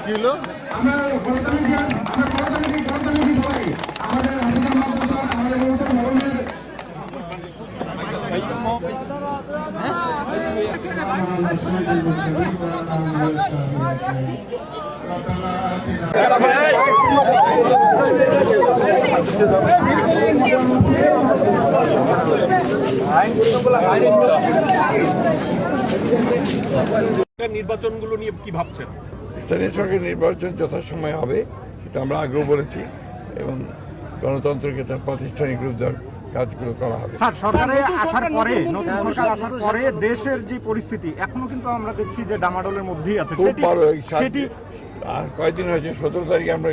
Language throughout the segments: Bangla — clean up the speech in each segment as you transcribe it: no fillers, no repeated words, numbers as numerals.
কি হলো? নির্বাচনগুলো নিয়ে কি ভাবছেন? স্থানীয় সরকার নির্বাচন যথাসময়ে হবে সেটা আমরা আগেও বলেছি এবং গণতন্ত্রকে তার প্রাতিষ্ঠানিক রূপ দেওয়ার কাজগুলো করা হবে। স্যার, সরকারে আসার পরে নতুন সরকার আসার পরে দেশের যে পরিস্থিতি এখনো কিন্তু আমরা দেখছি যে ডামাডোলের মধ্যেই আছে। খুব বড় সেটি আর কয়েকদিন হয়েছে 17 তারিখে আমরা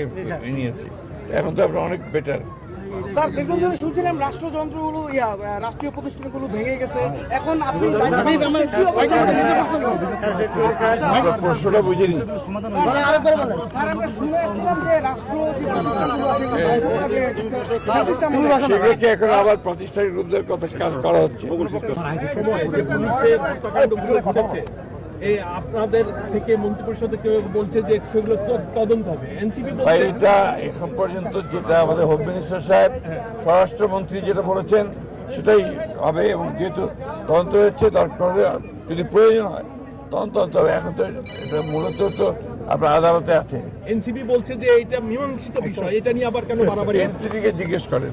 নিয়েছি, এখন তো আমরা অনেক বেটার। স্যার, দেখুন ধরে শুনছিলাম রাষ্ট্রযন্ত্রগুলো রাষ্ট্রীয় প্রতিষ্ঠানগুলো ভেঙে গেছে, এখন আপনি প্রশ্নটা বুঝিনি। সেগুলোকে এখন আবার প্রাতিষ্ঠানিক রূপ দেওয়ার কথা কাজ করা হচ্ছে। এই আপনাদের থেকে মন্ত্রিপরিষদে কেউ বলছে যে সেগুলো তদন্ত হবে, এনসিপি এটা এখন পর্যন্ত যেটা আমাদের হোম মিনিস্টার সাহেব স্বরাষ্ট্রমন্ত্রী যেটা বলেছেন সেটাই হবে এবং যেহেতু তদন্ত হচ্ছে দরকার যদি প্রয়োজন হয় তদন্ত হবে। এখন তো এটা মূলত তো আপনার আদালতে আছে। এনসিপি বলছে যে এটা মীমাংসিত বিষয়, এটা নিয়ে আবার কেন বাড়াবাড়ি? এনসিপি কে জিজ্ঞেস করেন।